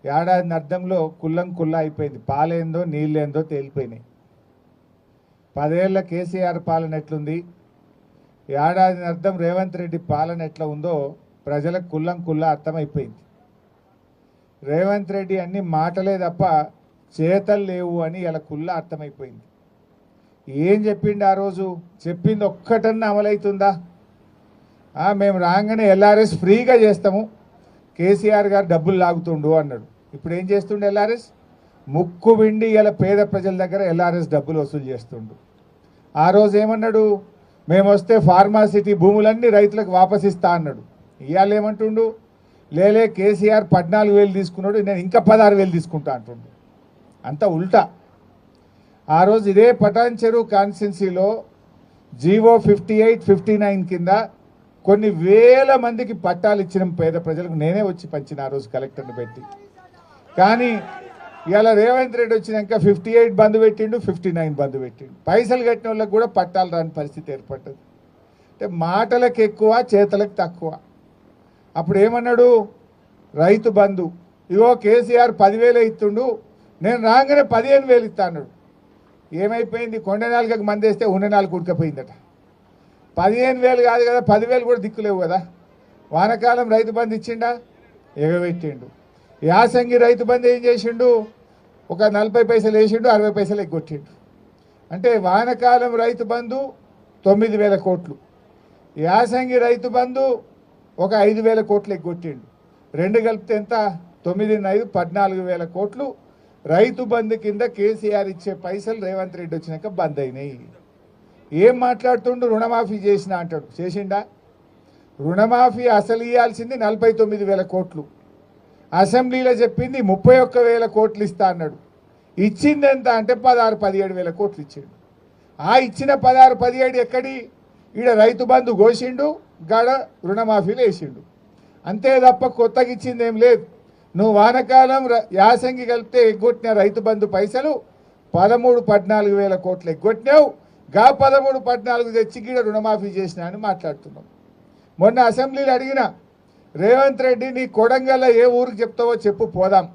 ఏడాది అర్థంలో కుల్లం కుల్లా అయిపోయింది. పాలేందో నీళ్ళేందో తేలిపోయినాయి. 10 ఏళ్ల కేసీఆర్ పాలన ఎట్లుంది, ఏడాది అర్థం రేవంత్ రెడ్డి పాలన ఎట్లా ఉందో ప్రజలకు కుల్లం కుల్లా అర్థమైపోయింది. రేవంత్ రెడ్డి అన్ని మాటలే తప్ప చేతలు లేవు అని ఇలా కుల్లా అర్థమైపోయింది. ఏం చెప్పిండు ఆ రోజు? చెప్పింది ఒక్కటన్నా అమలవుతుందా? మేము రాగానే ఎల్ఆర్ఎస్ ఫ్రీగా చేస్తాము, కేసీఆర్ గారు డబ్బులు లాగుతుండు అన్నాడు. ఇప్పుడు ఏం చేస్తుండు? ఎల్ఆర్ఎస్ ముక్కు విండి ఇలా పేద ప్రజల దగ్గర ఎల్ఆర్ఎస్ డబ్బులు వసూలు చేస్తుండు. ఆ రోజు ఏమన్నాడు? మేము వస్తే ఫార్మాసిటీ భూములన్నీ రైతులకు వాపసిస్తా అన్నాడు. ఇవాళ ఏమంటుండు? లేలే కేసీఆర్ 14,000 తీసుకున్నాడు, నేను ఇంకా 16,000 తీసుకుంటా అంటుండు. అంత ఉల్టా. ఆ రోజు ఇదే పటాన్ చెరువు కాన్స్టిట్యున్సీలో జీవో 58, 59 కింద కొన్ని వేల మందికి పట్టాలు ఇచ్చిన పేద ప్రజలకు నేనే వచ్చి పంచిన ఆ రోజు కలెక్టర్ని పెట్టి. కానీ ఇవాళ రేవంత్ రెడ్డి వచ్చినాక 58 బంద్ పెట్టిండు, 59 బంద్ పెట్టిండు. పైసలు కట్టిన వాళ్ళకి కూడా పట్టాలు రాని పరిస్థితి ఏర్పడ్డది. అంటే మాటలకు ఎక్కువ, చేతలకు తక్కువ. అప్పుడు ఏమన్నాడు? రైతు బంధు ఇగో కేసీఆర్ 10,000 ఇస్తుండు, నేను రాగానే 15,000 ఇస్తా అన్నాడు. ఏమైపోయింది? కొండ నాలుగకు మందేస్తే ఉన్న నాలుగు ఉడకపోయిందట. 15,000 కాదు కదా, 10,000 కూడా దిక్కులేవు కదా. వానకాలం రైతు బంధు ఇచ్చిండా? ఎగబెట్టిండు. యాసంగి రైతు బంధు ఏం చేసిండు? ఒక 40 పైసలు వేసిండు, 60 పైసలు ఎగ్గొట్టిండు. అంటే వానకాలం రైతు బంధు 9,000 కోట్లు, యాసంగి రైతు బంధు ఒక 5,000 కోట్లు ఎగ్గొట్టిండు. రెండు కలిపితే ఎంత? 9, 14,000 కోట్లు రైతు బంధు కింద కేసీఆర్ ఇచ్చే పైసలు రేవంత్ రెడ్డి వచ్చినాక బంద్ అయినాయి. ఏం మాట్లాడుతుండు? రుణమాఫీ చేసిన అంటాడు. చేసిండా? రుణమాఫీ అసలు ఇవ్వాల్సింది 49,000 కోట్లు, అసెంబ్లీలో చెప్పింది 31,000 కోట్లు ఇస్తా అన్నాడు. ఇచ్చింది ఎంత అంటే 16, 17,000 కోట్లు ఇచ్చిండు. ఆ ఇచ్చిన 16, 17 ఎక్కడి? ఈడ రైతు బంధు కోసిండు, గాడ రుణమాఫీలు వేసిండు. అంతే తప్ప కొత్తగా ఇచ్చింది ఏం లేదు. నువ్వు వానకాలం యాసంగి కలిపితే ఎగ్గొట్టిన రైతు బంధు పైసలు 13, 14,000 కోట్లు ఎగ్గొట్టినావు. గా 13, 14 తెచ్చి గీడ రుణమాఫీ చేసినా అని మాట్లాడుతున్నావు. మొన్న అసెంబ్లీలో అడిగిన రేవంత్ రెడ్డి, నీ కొడంగల్లో ఏ ఊరికి చెప్తావో చెప్పు పోదాం.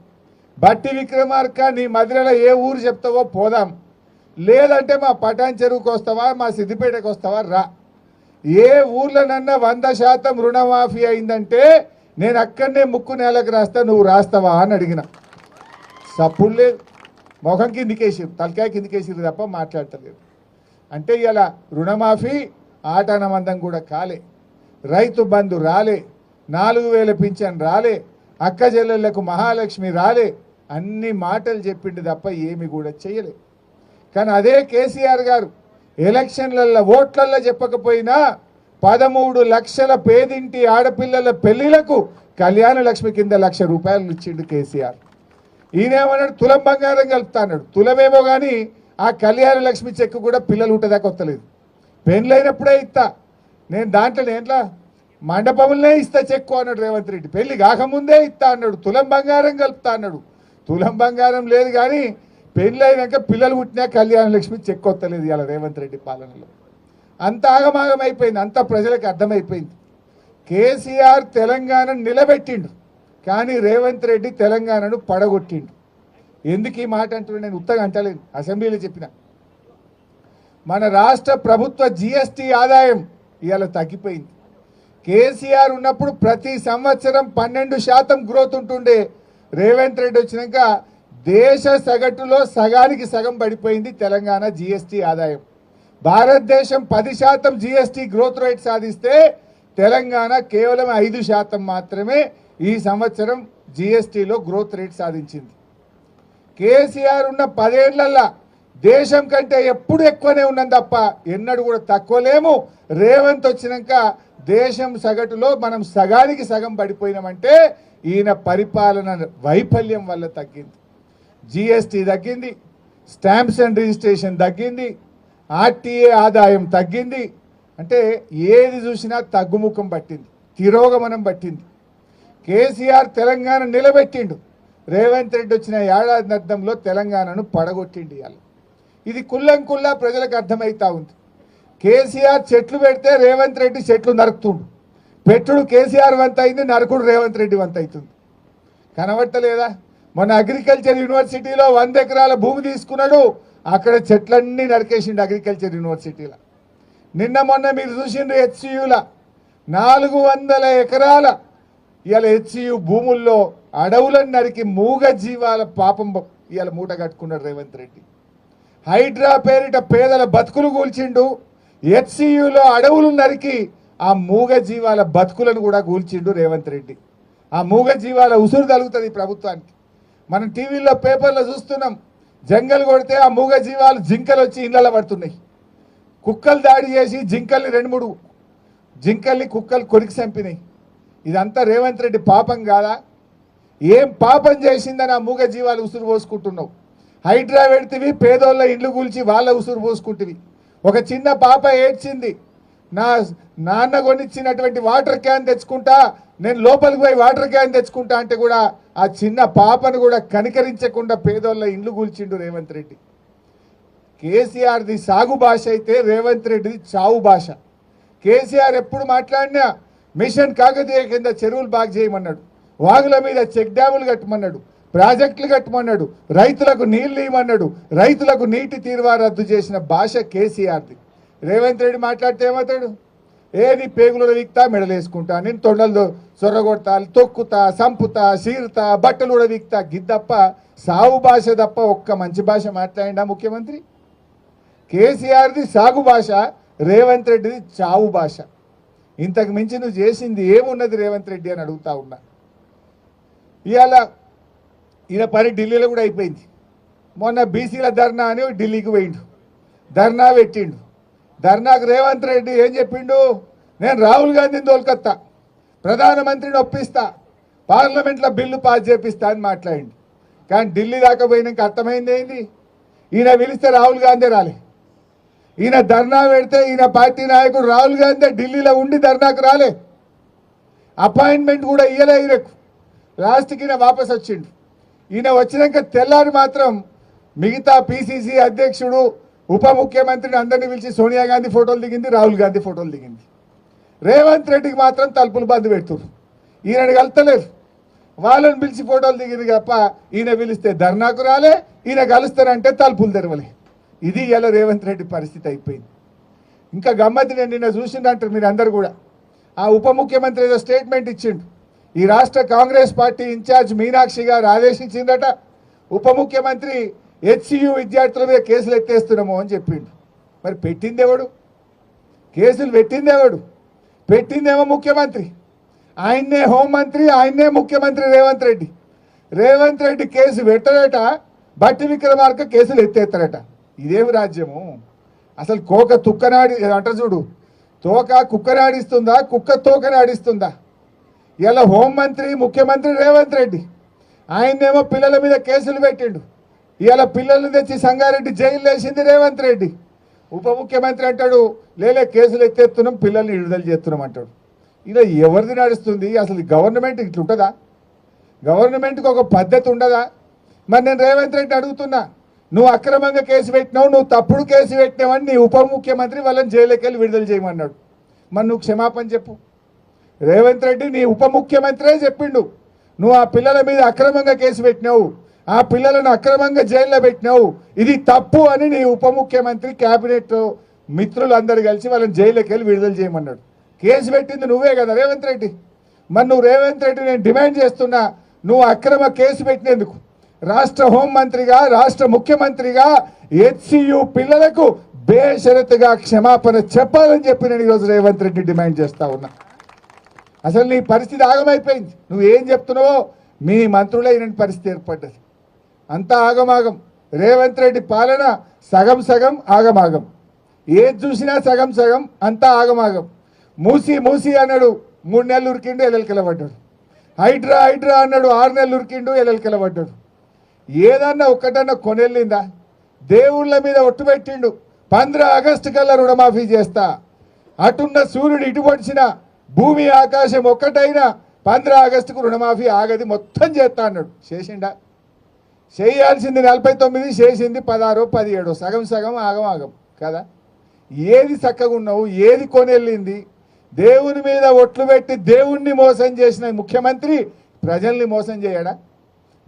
బట్టి విక్రమార్క నీ మధురలో ఏ ఊరు చెప్తావో పోదాం. లేదంటే మా పటాన్ చెరువుకు వస్తావా, మా సిద్దిపేటకు వస్తావా రా. ఏ ఊర్లోనన్నా 100% రుణమాఫీ అయిందంటే నేను అక్కడనే ముక్కు నేలకు రాస్తా, నువ్వు రాస్తావా అని అడిగిన. సప్పుడు లేదు, ముఖం కిందికేసిరు, తలకాయ కిందికేసిరు తప్ప మాట్లాడతలేదు. అంటే ఇలా రుణమాఫీ ఆటానమందం కూడా కాలే, రైతు బంధు రాలే, 4,000 పింఛన్ రాలే, అక్క చెల్లెళ్లకు మహాలక్ష్మి రాలే. అన్ని మాటలు చెప్పిండు తప్ప ఏమి కూడా చేయలే. కానీ అదే కేసీఆర్ గారు ఎలక్షన్లలో ఓట్లల్లో చెప్పకపోయినా 13 లక్షల పేదింటి ఆడపిల్లల పెళ్లిలకు కళ్యాణ లక్ష్మి కింద ₹1,00,000 ఇచ్చిండు కేసీఆర్. ఈయనేమన్నాడు? తులం బంగారం కలుపుతా అన్నాడు. తులమేమో కానీ ఆ కళ్యాణ లక్ష్మి చెక్కు కూడా పిల్లలు ఉంటుందాకా వస్తలేదు. పెళ్ళైనప్పుడే ఇస్తా నేను, దాంట్లో మండపంలోనే ఇస్తా చెక్కు అన్నాడు రేవంత్ రెడ్డి. పెళ్లి కాకముందే ఇస్తా అన్నాడు. తులం బంగారం కలుపుతా అన్నాడు. తులం బంగారం లేదు కానీ పెళ్ళైనాక పిల్లలు పుట్టినా కళ్యాణ లక్ష్మి చెక్కు వస్తలేదు ఇలా రేవంత్ రెడ్డి పాలనలో. అంత ఆగమాగం అయిపోయింది, అంత ప్రజలకు అర్థమైపోయింది. కేసీఆర్ తెలంగాణను నిలబెట్టిండు, కానీ రేవంత్ రెడ్డి తెలంగాణను పడగొట్టిండు. ఎందుకు ఈ మాట అంటున్నా? నేను ఉత్తగా అంటలేను, అసెంబ్లీలో చెప్పిన. మన రాష్ట్ర ప్రభుత్వ జీఎస్టీ ఆదాయం ఇవాళ తగ్గిపోయింది. కేసీఆర్ ఉన్నప్పుడు ప్రతి సంవత్సరం 12% గ్రోత్ ఉంటుండే. రేవంత్ రెడ్డి వచ్చినాక దేశ సగటులో సగానికి సగం పడిపోయింది తెలంగాణ జీఎస్టీ ఆదాయం. భారతదేశం 10% జీఎస్టీ గ్రోత్ రేట్ సాధిస్తే తెలంగాణ కేవలం 5% మాత్రమే ఈ సంవత్సరం జీఎస్టీలో గ్రోత్ రేట్ సాధించింది. కేసీఆర్ ఉన్న 10 ఏళ్లలో దేశం కంటే ఎప్పుడు ఎక్కువనే ఉన్నది తప్ప ఎన్నడూ కూడా తక్కువ లేము. రేవంత్ వచ్చినాక దేశం సగటులో మనం సగానికి సగం పడిపోయినామంటే ఈయన పరిపాలన వైఫల్యం వల్ల తగ్గింది. జీఎస్టీ తగ్గింది, స్టాంప్స్ అండ్ రిజిస్ట్రేషన్ తగ్గింది, ఆర్టీఏ ఆదాయం తగ్గింది. అంటే ఏది చూసినా తగ్గుముఖం పట్టింది, తిరోగమనం పట్టింది. కేసీఆర్ తెలంగాణ నిలబెట్టిండు, రేవంత్ రెడ్డి వచ్చిన ఏడాది అర్థంలో తెలంగాణను పడగొట్టిండు. ఇవాళ ఇది కుల్లంకుల్లా ప్రజలకు అర్థమవుతా ఉంది. కేసీఆర్ చెట్లు పెడితే రేవంత్ రెడ్డి చెట్లు నరుకుతుండు. పెట్టుడు కేసీఆర్ వంత అయింది, నరకుడు రేవంత్ రెడ్డి వంత అవుతుంది. కనబట్టలేదా? మన అగ్రికల్చర్ యూనివర్సిటీలో 100 ఎకరాల భూమి తీసుకున్నాడు, అక్కడ చెట్లన్నీ నరికేసిండు అగ్రికల్చర్ యూనివర్సిటీలో. నిన్న మొన్న మీరు చూసిండ్రు హెచ్సియుల 400 ఎకరాల ఇవాళ హెచ్సియు భూముల్లో అడవులను నరికి మూగ జీవాల పాపం ఇవాళ మూట కట్టుకున్నాడు రేవంత్ రెడ్డి. హైడ్రా పేరిట పేదల బతుకులు కూల్చిండు, హెచ్సియులో అడవులు నరికి ఆ మూగ జీవాల బతుకులను కూడా కూల్చిండు రేవంత్ రెడ్డి. ఆ మూగ జీవాల ఉసురు తగులుతుంది ప్రభుత్వానికి. మనం టీవీలో పేపర్లో చూస్తున్నాం, జంగల్ కొడితే ఆ మూగ జీవాలు జింకలు వచ్చి ఇళ్ళలో పడుతున్నాయి. కుక్కలు దాడి చేసి జింకల్ని 2-3 జింకల్ని కుక్కలు కొరికి చంపినాయి. ఇదంతా రేవంత్ రెడ్డి పాపం కాదా? ఏం పాపం చేసిందని ఆ మూగ జీవాలు ఉసురు పోసుకుంటున్నావు? హైడ్రా పెడితివి, పేదోళ్ళ ఇండ్లు కూల్చి వాళ్ళ ఉసురు పోసుకుంటువి. ఒక చిన్న పాప ఏడ్చింది, నా నాన్న కొనిచ్చినటువంటి వాటర్ క్యాన్ తెచ్చుకుంటా, నేను లోపలికి పోయి వాటర్ క్యాన్ తెచ్చుకుంటా అంటే కూడా ఆ చిన్న పాపను కూడా కనికరించకుండా పేదోళ్ళ ఇండ్లు కూల్చిండు రేవంత్ రెడ్డి. కేసీఆర్ది సాగు భాష అయితే రేవంత్ రెడ్డిది చావు భాష. కేసీఆర్ ఎప్పుడు మాట్లాడినా మిషన్ కాకతీయ కింద చెరువులు బాగు చేయమన్నాడు, వాగుల మీద చెక్ డ్యాములు కట్టమన్నాడు, ప్రాజెక్టులు కట్టమన్నాడు, రైతులకు నీళ్లు ఇవ్వమన్నాడు, రైతులకు నీటి తీరువా రద్దు చేసిన భాష కేసీఆర్ది. రేవంత్ రెడ్డి మాట్లాడితే ఏమవుతాడు? ఏది పేగులు విక్తా, మెడలేసుకుంటా, నేను తొండలు సొర్రగొడతా, తొక్కుతా, సంపుతా, సీరుతా, బట్టలు కూడా విక్తా, గిద్దప్ప సాగు భాష తప్ప ఒక్క మంచి భాష మాట్లాడిండా ముఖ్యమంత్రి? కేసీఆర్ది సాగు భాష, రేవంత్ రెడ్డిది చావు భాష. ఇంతకు మించి నువ్వు చేసింది ఏమున్నది రేవంత్ రెడ్డి అని అడుగుతా ఉన్నా. ఇవాళ ఈయన పని ఢిల్లీలో కూడా అయిపోయింది. మొన్న బీసీల ధర్నా అని ఢిల్లీకి పోయిండు, ధర్నా పెట్టిండు. ధర్నాకు రేవంత్ రెడ్డి ఏం చెప్పిండు? నేను రాహుల్ గాంధీని తోలుకొత్తా, ప్రధానమంత్రిని ఒప్పిస్తా, పార్లమెంట్లో బిల్లు పాస్ చేపిస్తా అని మాట్లాడిండు. కానీ ఢిల్లీ దాకా పోయినాక అర్థమైంది ఏంది? ఈయన పిలిస్తే రాహుల్ గాంధీ రాలే, ఈయన ధర్నా పెడితే ఈయన పార్టీ నాయకుడు రాహుల్ గాంధీ ఢిల్లీలో ఉండి ధర్నాకు రాలే, అపాయింట్మెంట్ కూడా ఇయ్యలే ఈయనకు. లాస్ట్కి ఈయన వాపస్ వచ్చిండు. ఈయన వచ్చినాక తెల్లారి మాత్రం మిగతా పిసిసి అధ్యక్షుడు, ఉప ముఖ్యమంత్రిని అందరినీ పిలిచి సోనియా గాంధీ ఫోటోలు దిగింది, రాహుల్ గాంధీ ఫోటోలు దిగింది. రేవంత్ రెడ్డికి మాత్రం తలుపులు బంద్ పెడుతున్నారు, ఈయనని కలుస్తలేరు. వాళ్ళని పిలిచి ఫోటోలు దిగింది తప్ప ఈయన పిలిస్తే ధర్నాకు రాలే, ఈయన కలుస్తారంటే తలుపులు తెరవలే. ఇది ఇలా రేవంత్ రెడ్డి పరిస్థితి అయిపోయింది. ఇంకా గమ్మతి నేను నిన్న చూసిందంటారు మీరు అందరు కూడా. ఆ ఉప ముఖ్యమంత్రి ఏదో స్టేట్మెంట్ ఇచ్చిండు. ఈ రాష్ట్ర కాంగ్రెస్ పార్టీ ఇన్ఛార్జ్ మీనాక్షి గారు ఆదేశించిందట, ఉప ముఖ్యమంత్రి హెచ్సియు విద్యార్థుల మీద కేసులు ఎత్తేస్తున్నాము అని చెప్పిండు. మరి పెట్టిందేవాడు? కేసులు పెట్టిందేవాడు? పెట్టిందేమో ముఖ్యమంత్రి, ఆయన్నే హోంమంత్రి, ఆయన్నే ముఖ్యమంత్రి రేవంత్ రెడ్డి. రేవంత్ రెడ్డి కేసు పెట్టడట, బట్టి విక్రమార్క కేసులు ఎత్తేస్తారట. ఇదేమి రాజ్యము? అసలు కోక తుక్కనాడి అంట చూడు, తోక కుక్కనాడిస్తుందా, కుక్క తోకనాడిస్తుందా? ఇలా హోంమంత్రి ముఖ్యమంత్రి రేవంత్ రెడ్డి, ఆయన్నేమో పిల్లల మీద కేసులు పెట్టిండు. ఇలా పిల్లల్ని తెచ్చి సంగారెడ్డి జైలు వేసింది రేవంత్ రెడ్డి. ఉప ముఖ్యమంత్రి అంటాడు లేలే కేసులు ఎత్తేస్తున్నాం, పిల్లల్ని విడుదల చేస్తున్నాం అంటాడు. ఇలా ఎవరిది నడుస్తుంది? అసలు గవర్నమెంట్ ఇట్లుంటుందా? గవర్నమెంట్కి ఒక పద్ధతి ఉండదా? మరి నేను రేవంత్ రెడ్డి అడుగుతున్నా, నువ్వు అక్రమంగా కేసు పెట్టినావు, నువ్వు తప్పుడు కేసు పెట్టినావని నీ ఉప ముఖ్యమంత్రి వాళ్ళని జైలుకి వెళ్ళి విడుదల చేయమన్నాడు. మరి నువ్వు క్షమాపణ చెప్పు. రేవంత్ రెడ్డి నీ ఉప ముఖ్యమంత్రే చెప్పిండు, నువ్వు ఆ పిల్లల మీద అక్రమంగా కేసు పెట్టినావు, ఆ పిల్లలను అక్రమంగా జైల్లో పెట్టినావు, ఇది తప్పు అని నీ ఉప ముఖ్యమంత్రి క్యాబినెట్ మిత్రులు అందరు కలిసి వాళ్ళని జైలుకి వెళ్ళి విడుదల చేయమన్నాడు. కేసు పెట్టింది నువ్వే కదా రేవంత్ రెడ్డి. మరి నువ్వు రేవంత్ రెడ్డి నేను డిమాండ్ చేస్తున్నా, నువ్వు అక్రమ కేసు పెట్టినందుకు రాష్ట్ర హోంమంత్రిగా, రాష్ట్ర ముఖ్యమంత్రిగా హెచ్సియు పిల్లలకు బేషరతుగా క్షమాపణ చెప్పాలని చెప్పి నేను ఈరోజు రేవంత్ రెడ్డి డిమాండ్ చేస్తా ఉన్నా. అసలు నీ పరిస్థితి ఆగమైపోయింది. నువ్వు ఏం చెప్తున్నావో మీ మంత్రులే ఇలాంటి పరిస్థితి ఏర్పడ్డది. అంతా ఆగమాగం. రేవంత్ రెడ్డి పాలన సగం సగం ఆగమాగం, ఏది చూసినా సగం సగం, అంతా ఆగమాగం. మూసి మూసి అన్నాడు 3 నెలలు ఉరికిండు, ఎల్లెలకెళ్ళబడ్డాడు. హైడ్రా హైడ్రా అన్నాడు 6 నెలలు ఉరికిండు, ఎల్లెలకెళ్ళబడ్డాడు. ఏదన్నా ఒక్కటన్నా కొనెళ్ళిందా? దేవుళ్ళ మీద ఒట్టు పెట్టిండు, 15 ఆగస్టు కల్లా రుణమాఫీ చేస్తా. అటున్న సూర్యుడు ఇటు పొడిచిన భూమి ఆకాశం ఒక్కటైనా 15 ఆగస్టుకు రుణమాఫీ ఆగది, మొత్తం చేస్తా అన్నాడు. చేసిండా? చేయాల్సింది 49, చేసింది 16, 17, సగం సగం ఆగం ఆగం కదా. ఏది చక్కగా ఉన్నావు, ఏది కొనెళ్ళింది? దేవుని మీద ఒట్లు పెట్టి దేవుణ్ణి మోసం చేసిన ముఖ్యమంత్రి ప్రజల్ని మోసం చేయడా?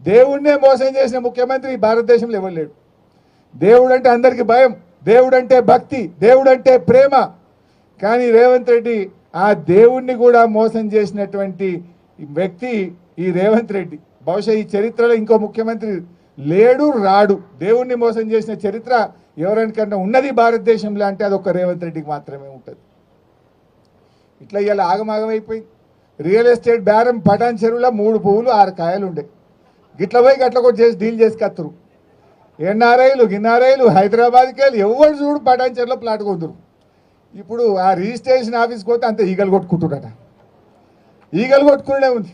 దేవుణ్ణే మోసం చేసిన ముఖ్యమంత్రి ఈ భారతదేశంలో ఎవరు లేడు. దేవుడు అంటే అందరికీ భయం, దేవుడు అంటే భక్తి, దేవుడు అంటే ప్రేమ. కానీ రేవంత్ రెడ్డి ఆ దేవుణ్ణి కూడా మోసం చేసినటువంటి వ్యక్తి ఈ రేవంత్ రెడ్డి. బహుశా ఈ చరిత్రలో ఇంకో ముఖ్యమంత్రి లేడు రాడు. దేవుణ్ణి మోసం చేసిన చరిత్ర ఎవరికన్నా ఉన్నది భారతదేశంలో అంటే అది ఒక రేవంత్ రెడ్డికి మాత్రమే ఉంటుంది. ఇట్లా ఇలా ఆగమాగమైపోయింది. రియల్ ఎస్టేట్ బేరం పటాన్ చెరువులో 3 పువ్వులు 6 కాయలు ఉండే. గిట్ల పోయి గట్ల కూడా చేసి డీల్ చేసి కత్తురు. ఎన్ఆర్ఐలు హైదరాబాద్కి వెళ్ళి ఎవరు చూడు పటాన్ చెరువులో ప్లాట్ కొద్దురు. ఇప్పుడు ఆ రిజిస్ట్రేషన్ ఆఫీస్కి పోతే అంత ఈగలు కొట్టుకుంటున్నట. ఈగలు కొట్టుకునే ఉంది.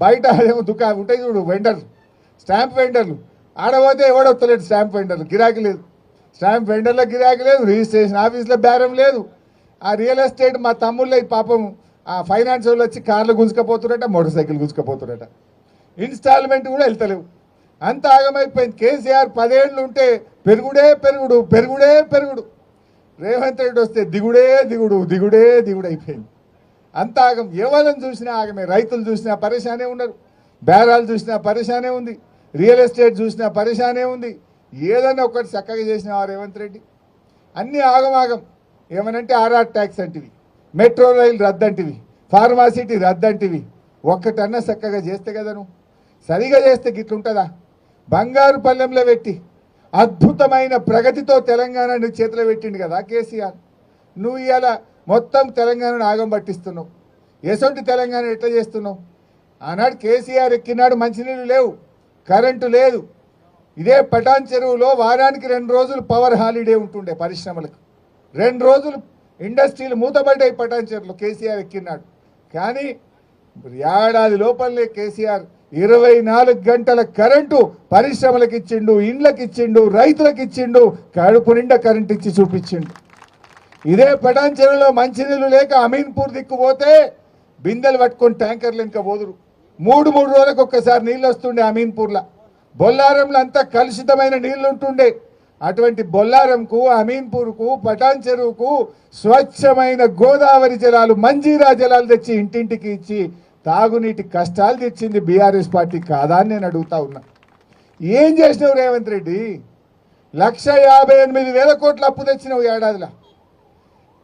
బయట దుకాణం ఉంటాయి చూడు వెండర్లు, స్టాంప్ వెండర్లు, ఆడపోతే ఎవడొత్తలేడు. స్టాంప్ వెండర్లు గిరాకీ లేదు, స్టాంప్ వెండర్లకు గిరాకీ లేదు, రిజిస్ట్రేషన్ ఆఫీస్లో బేరం లేదు. ఆ రియల్ ఎస్టేట్ మా తమ్ముళ్ళ పాపం ఆ ఫైనాన్స్ వాళ్ళు వచ్చి కార్లు గుంజుకపోతున్నట, మోటార్ సైకిల్ గుంజుకపోతున్నట. ఇన్స్టాల్మెంట్ కూడా వెళ్తలేవు. అంత ఆగమైపోయింది. కేసీఆర్ 10 ఏళ్ళు ఉంటే పెరుగుడే పెరుగుడు, పెరుగుడే పెరుగుడు. రేవంత్ రెడ్డి వస్తే దిగుడే దిగుడు, దిగుడే దిగుడు అయిపోయింది. అంత ఆగం. ఎవరిని చూసినా ఆగమే. రైతులు చూసినా పరేషానే ఉన్నారు, బేరాలు చూసినా పరేషానే ఉంది, రియల్ ఎస్టేట్ చూసినా పరేషానే ఉంది. ఏదైనా ఒకటి చక్కగా చేసినా రేవంత్ రెడ్డి అన్నీ ఆగమాగం. ఏమనంటే ఆర్ఆర్ ట్యాక్స్ అంటివి, మెట్రో రైలు రద్దంటివి, ఫార్మాసిటీ రద్దంటివి. ఒక్కటన్నా చక్కగా చేస్తే కదా నువ్వు. సరిగా చేస్తే గిట్లుంటుందా? బంగారు పల్లెంలో పెట్టి అద్భుతమైన ప్రగతితో తెలంగాణను చేతిలో పెట్టిండు కదా కేసీఆర్. నువ్వు ఇవాళ మొత్తం తెలంగాణను ఆగం పట్టిస్తున్నావు. ఎసొంటి తెలంగాణ ఎట్లా చేస్తున్నావు? ఆనాడు కేసీఆర్ ఎక్కినాడు మంచినీళ్ళు లేవు, కరెంటు లేదు. ఇదే పటాన్ చెరువులో వారానికి 2 రోజులు పవర్ హాలిడే ఉంటుండే పరిశ్రమలకు. 2 రోజులు ఇండస్ట్రీలు మూతబడ్డాయి పటాన్ చెరువులో కేసీఆర్ ఎక్కినాడు. కానీ ఏడాది లోపలనే కేసీఆర్ 24 గంటల కరెంటు పరిశ్రమలకు ఇచ్చిండు, ఇండ్లకు ఇచ్చిండు, రైతులకు ఇచ్చిండు, కడుపు నిండా కరెంటు ఇచ్చి చూపించిండు. ఇదే పటాన్ చెరువులో మంచినీళ్ళు లేక అమీన్పూర్ దిక్కుపోతే బిందెలు పట్టుకొని ట్యాంకర్లు ఇంకా పోదురు. 3 రోజులకు ఒక్కసారి నీళ్ళు వస్తుండే అమీన్పూర్లో. బొల్లారంలో అంతా కలుషితమైన నీళ్లు ఉంటుండే. అటువంటి బొల్లారంకు, అమీన్పూర్కు, పటాన్ చెరువుకు స్వచ్ఛమైన గోదావరి జలాలు, మంజీరా జలాలు తెచ్చి ఇంటింటికి ఇచ్చి తాగునీటి కష్టాలు తెచ్చింది బీఆర్ఎస్ పార్టీ కాదా అని నేను అడుగుతా ఉన్నా. ఏం చేసినావు రేవంత్ రెడ్డి? 1,58,000 కోట్ల అప్పు తెచ్చినావు ఏడాదిలో.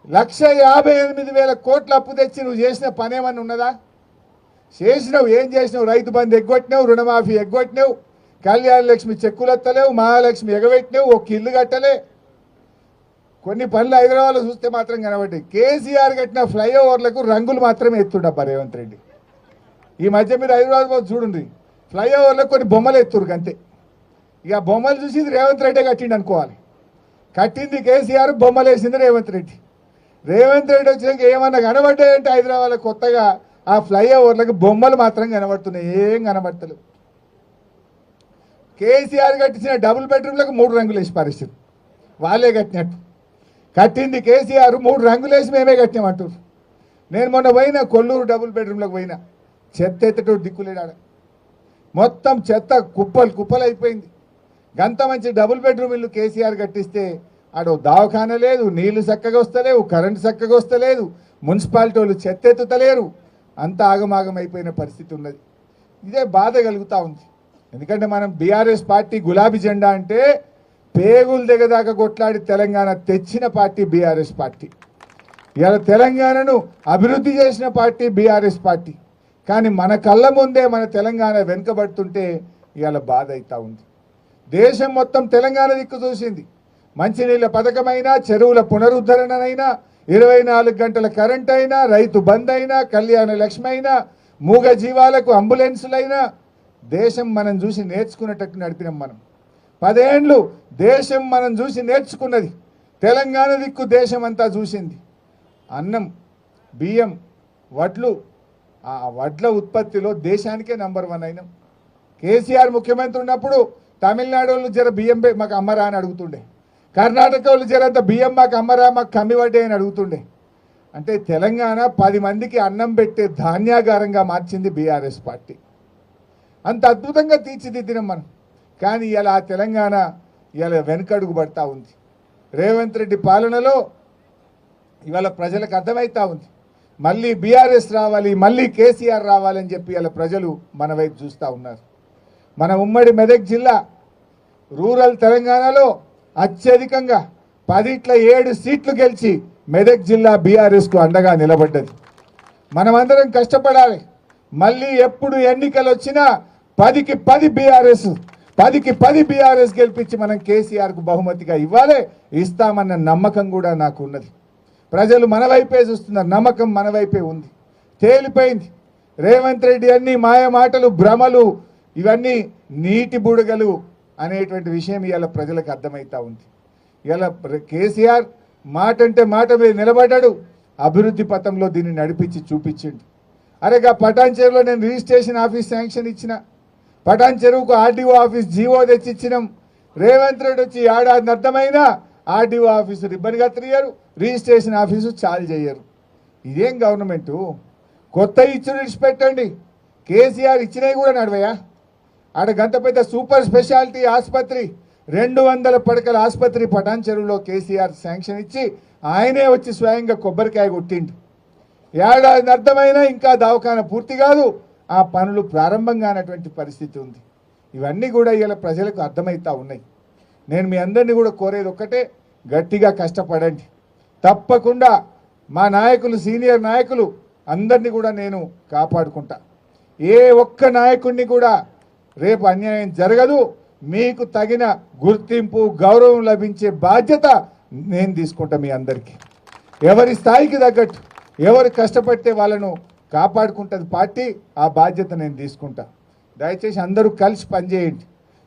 1,58,000 కోట్ల అప్పు తెచ్చి నువ్వు చేసిన పని ఏమన్నా ఉన్నదా? చేసినావు. ఏం చేసినావు? రైతు బంధు ఎగ్గొట్టినావు, రుణమాఫీ ఎగ్గొట్టినావు, కళ్యాణ లక్ష్మి చెక్కులు ఎత్తలేవు, మహాలక్ష్మి ఎగబెట్టినావు, ఒక ఇల్లు కట్టలే. కొన్ని పనులు హైదరాబాద్లో చూస్తే మాత్రం కనబడ్డాయి. కేసీఆర్ కట్టిన ఫ్లైఓవర్లకు రంగులు మాత్రమే ఎత్తుండబ్బా రేవంత్ రెడ్డి. ఈ మధ్య మీరు హైదరాబాద్ చూడండి, ఫ్లైఓవర్లకు కొన్ని బొమ్మలు ఎత్తురు అంతే. ఇక బొమ్మలు చూసి ఇది రేవంత్ రెడ్డి కట్టిండి అనుకోవాలి. కట్టింది కేసీఆర్, బొమ్మలు వేసింది రేవంత్ రెడ్డి. రేవంత్ రెడ్డి వచ్చినాక ఏమన్నా కనబడ్డాయంటే హైదరాబాద్లో కొత్తగా ఆ ఫ్లైఓవర్లకు బొమ్మలు మాత్రం కనబడుతున్నాయి, ఏం కనబడతలేవు. కేసీఆర్ కట్టించిన డబుల్ బెడ్రూమ్లకు 3 రంగులు వేసి పరిస్థితి వాళ్ళే కట్టినట్టు. కట్టింది కేసీఆర్, 3 రంగులు వేసి మేమే కట్టినామంటారు. నేను మొన్న పోయినా కొల్లూరు డబుల్ బెడ్రూమ్లకు పోయినా, చెత్త ఎత్తటోడు దిక్కులేడాడ. మొత్తం చెత్త కుప్పలు కుప్పలు అయిపోయింది. గంత మంచి డబుల్ బెడ్రూమ్ ఇల్లు కేసీఆర్ కట్టిస్తే ఆడో దవాఖాన లేదు, నీళ్లు చక్కగా వస్తలేవు, కరెంటు చక్కగా వస్తలేదు, మున్సిపాలిటీ వాళ్ళు చెత్త ఎత్తుతలేరు. అంత ఆగమాగం అయిపోయిన పరిస్థితి ఉన్నది. ఇదే బాధ కలుగుతూ ఉంది. ఎందుకంటే మనం బీఆర్ఎస్ పార్టీ గులాబీ జెండా అంటే పేగులు దిగదాకా కొట్లాడి తెలంగాణ తెచ్చిన పార్టీ బీఆర్ఎస్ పార్టీ. ఇవాళ తెలంగాణను అభివృద్ధి చేసిన పార్టీ బీఆర్ఎస్ పార్టీ. కానీ మన కళ్ళ ముందే మన తెలంగాణ వెనుకబడుతుంటే ఇవాళ బాధ అవుతూ ఉంది. దేశం మొత్తం తెలంగాణ దిక్కు చూసింది. మంచినీళ్ళ పథకమైనా, చెరువుల పునరుద్ధరణనైనా, 24 గంటల కరెంట్ అయినా, రైతు బంద్ అయినా, కళ్యాణ లక్ష్మి అయినా, మూగ జీవాలకు అంబులెన్సులైనా దేశం మనం చూసి నేర్చుకునేటట్టు నడిపినాం. మనం 10 ఏళ్ళు దేశం మనం చూసి నేర్చుకున్నది. తెలంగాణ దిక్కు దేశం అంతా చూసింది. అన్నం, బియ్యం, వడ్లు, ఆ వడ్ల ఉత్పత్తిలో దేశానికే నంబర్ 1 అయినాం. కేసీఆర్ ముఖ్యమంత్రి ఉన్నప్పుడు తమిళనాడు వాళ్ళు జర బియ్యం మాకు అమ్మరా అని అడుగుతుండే, కర్ణాటక వాళ్ళు జరంత బియ్యం మాకు అమ్మరా, మాకు కమ్మి వడ్డే అని అడుగుతుండే. అంటే తెలంగాణ 10 మందికి అన్నం పెట్టే ధాన్యాగారంగా మార్చింది బీఆర్ఎస్ పార్టీ. అంత అద్భుతంగా తీర్చిదిద్దినాం మనం. కానీ ఇలా ఆ తెలంగాణ ఇలా వెనుకడుగు పడతా ఉంది. రేవంత్ రెడ్డి పాలనలో ఇవాళ ప్రజలకు అర్థమవుతా ఉంది. మళ్ళీ బీఆర్ఎస్ రావాలి, మళ్ళీ కేసీఆర్ రావాలని చెప్పి ఇలా ప్రజలు మన వైపు చూస్తూ ఉన్నారు. మన ఉమ్మడి మెదక్ జిల్లా రూరల్ తెలంగాణలో అత్యధికంగా 7 సీట్లు గెలిచి మెదక్ జిల్లా బీఆర్ఎస్కు అండగా నిలబడ్డది. మనమందరం కష్టపడాలి. మళ్ళీ ఎప్పుడు ఎన్నికలు వచ్చినా 10కి 10 బీఆర్ఎస్ 10కి 10 బీఆర్ఎస్ గెలిపించి మనం కేసీఆర్కు బహుమతిగా ఇవ్వాలి. ఇస్తామన్న నమ్మకం కూడా నాకు ఉన్నది. ప్రజలు మన వైపే చూస్తున్నారు. నమ్మకం మన వైపే ఉంది. తేలిపోయింది. రేవంత్ రెడ్డి అన్ని మాయ మాటలు, భ్రమలు, ఇవన్నీ నీటి బుడగలు అనేటువంటి విషయం ఇవాళ ప్రజలకు అర్థమవుతా ఉంది. ఇవాళ కేసీఆర్ మాట అంటే మాట మీద నిలబడ్డాడు. అభివృద్ధి పథంలో దీన్ని నడిపించి చూపించిండు. అరేగా పటాన్ చెరువులో నేను రిజిస్ట్రేషన్ ఆఫీస్ శాంక్షన్ ఇచ్చిన, పటాన్ చెరువుకు ఆర్డీఓ ఆఫీస్ జీవో తెచ్చిచ్చినాం. రేవంత్ రెడ్డి వచ్చి ఏడాది అర్థమైన ఆర్డీఓ ఆఫీసు రిబ్బన్ కత్తిరియరు, రిజిస్ట్రేషన్ ఆఫీసు చాలు చేయరు. ఇదేం గవర్నమెంటు? కొత్త ఇచ్చుడు విడిచిపెట్టండి. కేసీఆర్ ఇచ్చినవి కూడా నడవయా? ఆడ గంత పెద్ద సూపర్ స్పెషాలిటీ ఆసుపత్రి 200 పడకల ఆసుపత్రి పటాన్ చెరువులో కేసీఆర్ శాంక్షన్ ఇచ్చి ఆయనే వచ్చి స్వయంగా కొబ్బరికాయ కొట్టిండు. ఏడాది అర్థమైనా ఇంకా దవాఖాన పూర్తి కాదు, ఆ పనులు ప్రారంభం కానటువంటి పరిస్థితి ఉంది. ఇవన్నీ కూడా ఇలా ప్రజలకు అర్థమవుతా ఉన్నాయి. నేను మీ అందరినీ కూడా కోరేది ఒక్కటే, గట్టిగా కష్టపడండి. తప్పకుండా మా నాయకులు, సీనియర్ నాయకులు అందరినీ కూడా నేను కాపాడుకుంటా. ఏ ఒక్క నాయకుడిని కూడా రేపు అన్యాయం జరగదు. మీకు తగిన గుర్తింపు, గౌరవం లభించే బాధ్యత నేను తీసుకుంటా. మీ అందరికీ ఎవరి స్థాయికి తగ్గట్టు ఎవరు కష్టపడితే వాళ్ళను కాపాడుకుంటుంది పార్టీ. ఆ బాధ్యత నేను తీసుకుంటా. దయచేసి అందరూ కలిసి పనిచేయండి.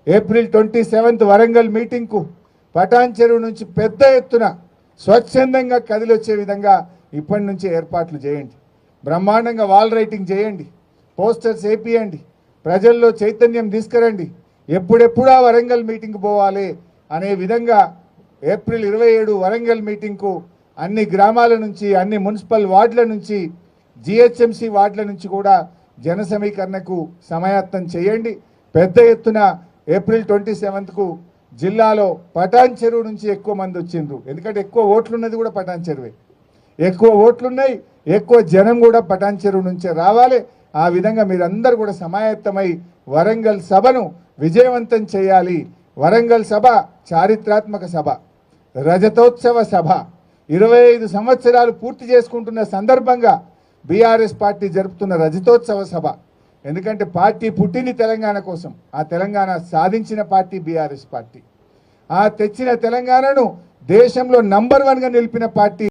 ఏప్రిల్ 27 వరంగల్ మీటింగ్కు పటాన్ చెరువు నుంచి పెద్ద ఎత్తున స్వచ్ఛందంగా కదిలొచ్చే విధంగా ఇప్పటి నుంచి ఏర్పాట్లు చేయండి. బ్రహ్మాండంగా వాల్ రైటింగ్ చేయండి, పోస్టర్స్ వేపియండి, ప్రజల్లో చైతన్యం తీసుకురండి. ఎప్పుడెప్పుడా వరంగల్ మీటింగ్కి పోవాలి అనే విధంగా ఏప్రిల్ 27 వరంగల్ మీటింగ్కు అన్ని గ్రామాల నుంచి, అన్ని మున్సిపల్ వార్డుల నుంచి, జిహెచ్ఎంసీ వార్డుల నుంచి కూడా జన సమీకరణకు సమాయత్తం చేయండి. పెద్ద ఎత్తున ఏప్రిల్ 27కు జిల్లాలో పటాన్ చెరువు నుంచి ఎక్కువ మంది వచ్చిండ్రు. ఎందుకంటే ఎక్కువ ఓట్లున్నది కూడా పటాన్ చెరువే. ఎక్కువ ఓట్లున్నాయి, ఎక్కువ జనం కూడా పటాన్ చెరువు నుంచే రావాలి. ఆ విధంగా మీరందరూ కూడా సమాయత్తమై వరంగల్ సభను విజయవంతం చేయాలి. వరంగల్ సభ చారిత్రాత్మక సభ, రజతోత్సవ సభ. 25 సంవత్సరాలు పూర్తి చేసుకుంటున్న సందర్భంగా బీఆర్ఎస్ పార్టీ జరుపుతున్న రజతోత్సవ సభ. ఎందుకంటే పార్టీ పుట్టింది తెలంగాణ కోసం. ఆ తెలంగాణ సాధించిన పార్టీ బీఆర్ఎస్ పార్టీ. ఆ తెచ్చిన తెలంగాణను దేశంలో నంబర్ 1గా నిలిపిన పార్టీ